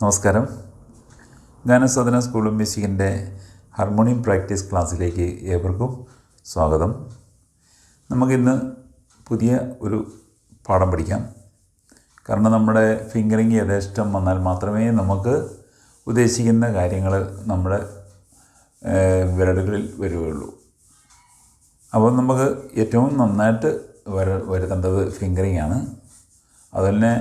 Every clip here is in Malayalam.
നമസ്കാരം. ഗാനസാധന സ്കൂൾ ഓഫ് മ്യൂസിക്കിൻ്റെ ഹാർമോണിയം പ്രാക്ടീസ് ക്ലാസ്സിലേക്ക് ഏവർക്കും സ്വാഗതം. നമുക്കിന്ന് പുതിയ ഒരു പാഠം പഠിക്കാം. കാരണം നമ്മുടെ ഫിംഗറിങ് യഥേഷ്ടം വന്നാൽ മാത്രമേ നമുക്ക് ഉദ്ദേശിക്കുന്ന കാര്യങ്ങൾ നമ്മുടെ വിരലുകളിൽ വരികയുള്ളൂ. അപ്പോൾ നമുക്ക് ഏറ്റവും നന്നായിട്ട് വരുത്തേണ്ടത് ഫിംഗറിങ് ആണ്. അതുതന്നെ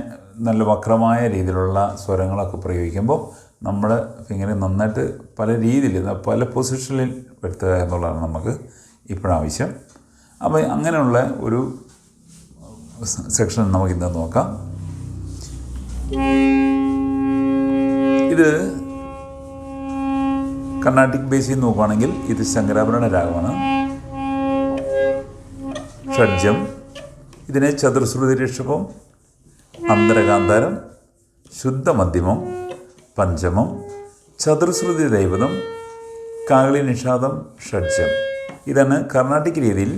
നല്ല വക്രമായ രീതിയിലുള്ള സ്വരങ്ങളൊക്കെ പ്രയോഗിക്കുമ്പോൾ നമ്മുടെ ഫിംഗറിങ് നന്നായിട്ട് പല രീതിയിൽ പല പൊസിഷനിൽ വരുത്തുക എന്നുള്ളതാണ് നമുക്ക് ഇപ്പോഴാവശ്യം. അപ്പോൾ അങ്ങനെയുള്ള ഒരു സെക്ഷൻ നമുക്കിന്ന് നോക്കാം. ഇത് കർണാട്ടിക് ബേസിൽ നോക്കുകയാണെങ്കിൽ ഇത് ശങ്കരാഭരണ രാഗമാണ്. ഷഡ്ജം, ഇതിനെ ചതുർശ്രുതി ഋഷഭം, അന്തരകാന്താരം, ശുദ്ധമധ്യമം, പഞ്ചമം, ചതുർശ്രുതി ദൈവതം, കാകളി നിഷാദം, ഷഡ്ജം. ഇതാണ് കർണാട്ടിക് രീതിയിൽ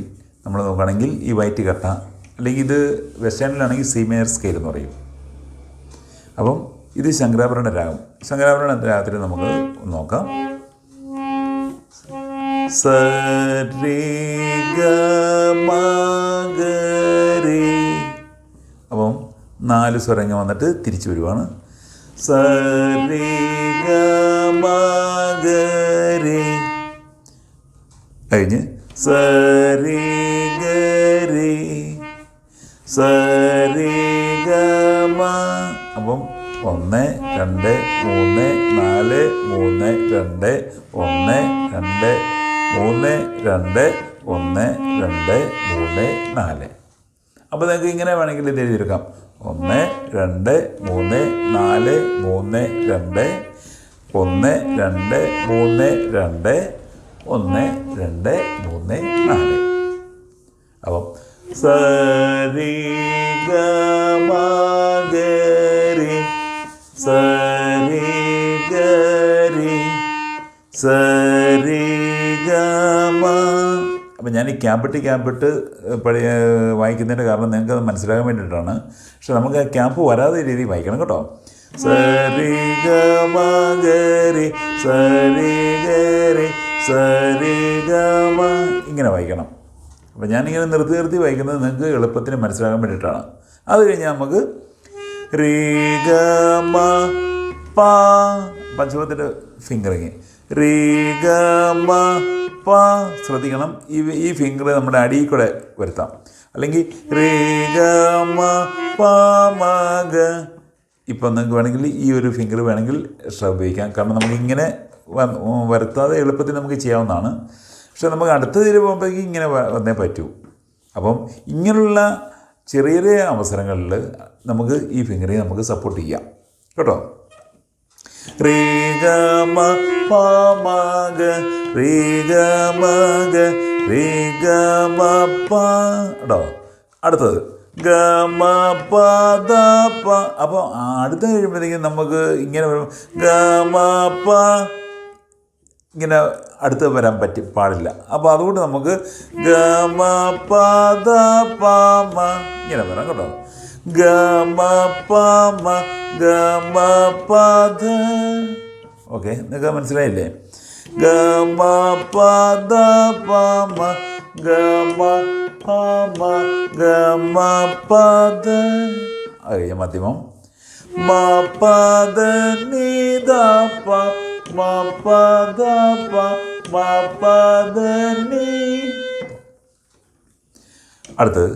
നമ്മൾ നോക്കുകയാണെങ്കിൽ ഈ വൈറ്റ് കട്ട, അല്ലെങ്കിൽ ഇത് വെസ്റ്റേണിലാണെങ്കിൽ സി മേജർ സ്കെയിൽ എന്ന് പറയും. അപ്പം ഇത് ശങ്കരാഭരണ രാഗം. ശങ്കരാഭരണ രാഗത്തിൽ നമുക്ക് നോക്കാം. സരി ഗ മ ഗ രി. അപ്പം 4 സ്വരങ്ങൾ വന്നിട്ട് തിരിച്ചു വരുവാണ്. സരി ഗ മ ഗ രി കഴിഞ്ഞ് സരി ഗ രി സരി ഗ മ. അപ്പം 1 2 3 4 3 2 1 2 3 2 1 2 3 4. അപ്പോൾ നിങ്ങൾക്ക് ഇങ്ങനെ വേണമെങ്കിൽ ഇത് എഴുതിയെടുക്കാം. 1 2 3 4 3 2 1 2 3 2 1 2 3 4. അപ്പം സരി ഗ മ ഗ രി സരി ഗ രി സരി ഗ മ. അപ്പം ഞാൻ ഈ ക്യാമ്പിട്ട് വായിക്കുന്നതിൻ്റെ കാരണം നിങ്ങൾക്കത് മനസ്സിലാകാൻ വേണ്ടിയിട്ടാണ്. പക്ഷെ നമുക്ക് ആ ക്യാമ്പ് വരാതെ രീതിയിൽ വായിക്കണം കേട്ടോ. സരി ഗ മ ഗ രി സരി ഗ രി സരി ഗ മ ഇങ്ങനെ വായിക്കണം. അപ്പം ഞാനിങ്ങനെ നിർത്തി വായിക്കുന്നത് നിങ്ങൾക്ക് എളുപ്പത്തിന് മനസ്സിലാകാൻ വേണ്ടിയിട്ടാണ്. അത് കഴിഞ്ഞാൽ നമുക്ക് രി ഗ മ പ, പഞ്ചമത്തിൻ്റെ ഫിംഗറിങ്. രി ഗ മ പ ശ്രദ്ധിക്കണം. ഈ ഫിംഗർ നമ്മുടെ അടിയിൽ കൂടെ വരുത്താം. അല്ലെങ്കിൽ രി ഗ മ പ മ ഗ. ഇപ്പം നിങ്ങൾക്ക് വേണമെങ്കിൽ ഈ ഒരു ഫിംഗർ വേണമെങ്കിൽ എക്സ്ട്രാ ഉപയോഗിക്കാം. കാരണം നമുക്കിങ്ങനെ വരുത്താതെ എളുപ്പത്തിൽ നമുക്ക് ചെയ്യാവുന്നതാണ്. പക്ഷെ നമുക്ക് അടുത്തതിൽ പോകുമ്പോഴേക്കും ഇങ്ങനെ വന്നേ പറ്റൂ. അപ്പം ഇങ്ങനെയുള്ള ചെറിയ ചെറിയ അവസരങ്ങളിൽ നമുക്ക് ഈ ഫിംഗറിനെ നമുക്ക് സപ്പോർട്ട് ചെയ്യാം കേട്ടോ. രി ഗ മ പ മ ഗ രി ഗ മ ഗ രി ഗ മ പ കേട്ടോ. അടുത്തത് ഗ മ പ ദ പ. അപ്പോൾ അടുത്ത കഴിയുമ്പോഴത്തേക്കും നമുക്ക് ഇങ്ങനെ വരും. ഗ മ പ ഇങ്ങനെ അടുത്ത് വരാൻ പാടില്ല. അപ്പോൾ അതുകൊണ്ട് നമുക്ക് ഗ മ പ ദ പ മ ഇങ്ങനെ വരാം കേട്ടോ. ഗ മ പ മ ഗ മ പ ധ. ഓക്കെ, നിങ്ങൾക്ക് മനസ്സിലായില്ലേ? ഗ മ പ ദ പ മ ഗ മ പ മ ഗ മ പ ധ. അത് മധ്യമം. മ പ ധ നി ധ പ മ പ ധ പ മ പ ധ നി. അടുത്തത്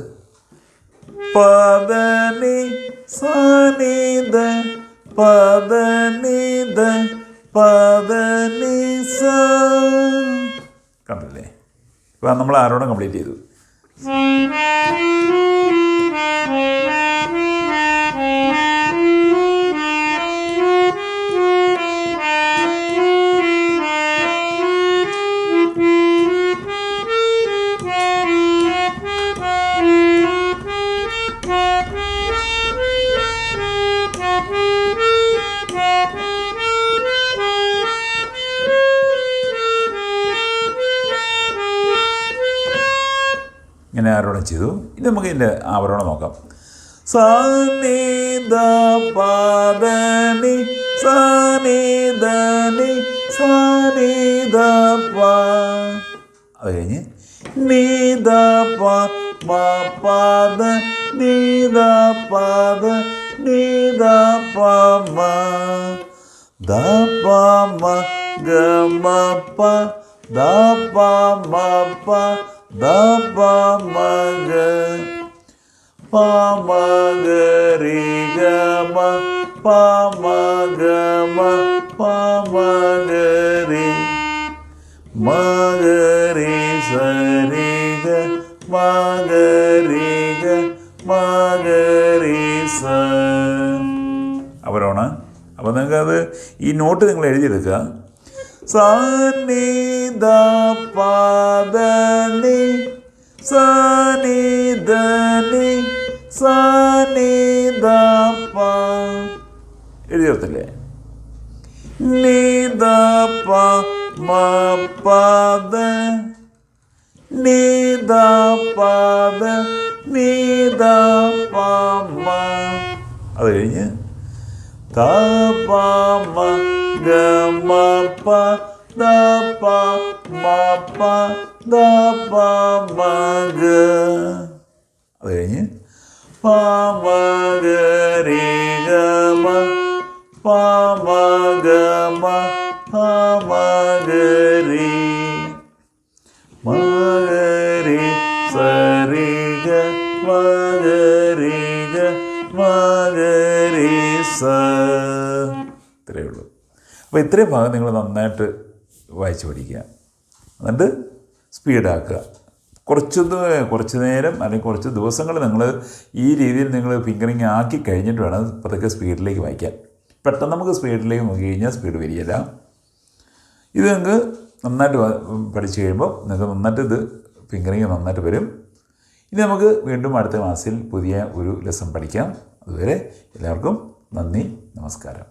പദ നി സ നി ധ പദ നി ധ പദ നി സ. കണ്ടില്ലേ? ഇപ്പം നമ്മൾ ആരോടും കംപ്ലീറ്റ് ചെയ്തു. ഇങ്ങനെ ആരോടും ചെയ്തു. ഇനി നമുക്ക് ഇതിൻ്റെ ആവരണം നോക്കാം. സ നി ധ പ ധ നി സാ നീ ദ നീ സാ നീ ദ പ. അത് കഴിഞ്ഞ് നീ ദ പ മ പ ദ നീ ദ പ ദ നീ ദ പ മ ദ പ മ ഗ മ പ ദ പ മ പ ദ പ മ ഗ പ മ ഗ രി ഗ മ പ മ ഗ മ പ മ ഗ രി മ ഗ രി സ രി ഗ മ ഗ രി ഗ മ ഗ രി സ. അവരാണ്. അപ്പോൾ നിങ്ങൾക്കത് ഈ നോട്ട് നിങ്ങൾ എഴുതിയെടുക്കുക. സാ നീ ദ പ ദ നീ സാ നീ ദ നീ സാ നീ ദ പ. എഴുതി ചേർത്തില്ലേ? നീ ദ പ മ പ ദ നീ ദ പ ദ നീ ദ പ മ. അത് കഴിഞ്ഞ് ത പ മ ഗ മ പ ദ പ മ പ ദ പ മ ഗ. അത് കഴിഞ്ഞ് പ മ ഗ രി ഗ മ പ മ ഗ മ പ മ ഗ രി മ ഗ രി സ രി ഗ മ ഗ രി ഗ മ ഗ രി സ. ഇത്രയേ ഉള്ളൂ. അപ്പോൾ ഇത്രയും ഭാഗം നിങ്ങൾ നന്നായിട്ട് വായിച്ച് പഠിക്കുക. എന്നിട്ട് സ്പീഡാക്കുക. കുറച്ച് നേരം അല്ലെങ്കിൽ കുറച്ച് ദിവസങ്ങൾ നിങ്ങൾ ഈ രീതിയിൽ നിങ്ങൾ ഫിംഗറിങ് ആക്കി കഴിഞ്ഞിട്ട് വേണം പതുക്കെ സ്പീഡിലേക്ക് വായിക്കാൻ. പെട്ടെന്ന് നമുക്ക് സ്പീഡിലേക്ക് നോക്കി കഴിഞ്ഞാൽ സ്പീഡ് വരികയില്ല. ഇത് നിങ്ങൾക്ക് നന്നായിട്ട് പഠിച്ചു കഴിയുമ്പോൾ നിങ്ങൾക്ക് നന്നായിട്ട് ഇത് ഫിംഗറിങ് നന്നായിട്ട് വരും. ഇനി നമുക്ക് വീണ്ടും അടുത്ത ക്ലാസ്സിൽ പുതിയ ഒരു ലെസൺ പഠിക്കാം. അതുവരെ എല്ലാവർക്കും നന്ദി, നമസ്കാരം.